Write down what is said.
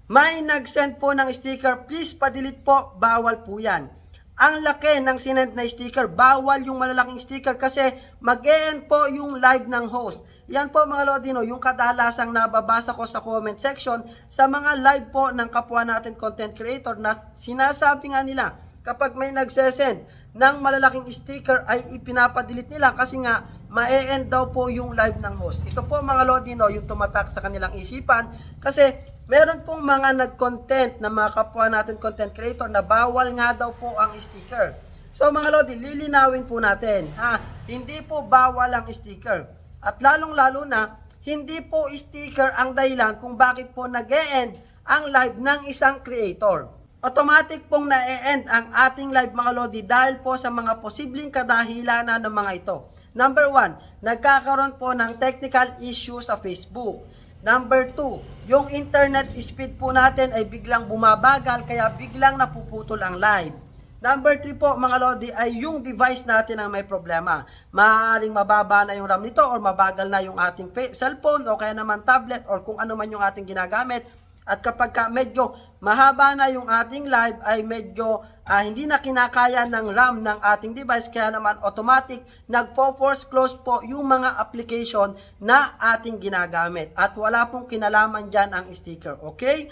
May nag-send po ng sticker, please pa-delete po, bawal po yan. Ang laki ng sinend na sticker, bawal yung malalaking sticker kasi mag-e-end po yung live ng host. Yan po mga Lodino, yung kadalasang nababasa ko sa comment section sa mga live po ng kapwa natin content creator na sinasabi nga nila kapag may nagsesend ng malalaking sticker ay ipinapadelete nila kasi nga ma-e-end daw po yung live ng host. Ito po mga Lodino, yung tumatak sa kanilang isipan kasi meron pong mga nag-content na mga kapwa natin content creator na bawal nga daw po ang sticker. So mga Lodi, lilinawin po natin, hindi po bawal ang sticker. At lalong-lalo na, hindi po sticker ang dahilan kung bakit po nag-e-end ang live ng isang creator. Automatic pong na-e-end ang ating live mga Lodi dahil po sa mga posibleng kadahilanan ng mga ito. Number 1, nagkakaroon po ng technical issue sa Facebook. Number 2, yung internet speed po natin ay biglang bumabagal kaya biglang napuputol ang live. Number 3 po mga Lodi ay yung device natin ang may problema. Maaaring mababa na yung RAM nito or mabagal na yung ating cellphone o kaya naman tablet or kung ano man yung ating ginagamit. At kapag medyo mahaba na yung ating live ay medyo hindi na kinakaya ng RAM ng ating device kaya naman automatic nagpo-force close po yung mga application na ating ginagamit. At wala pong kinalaman dyan ang sticker, okay?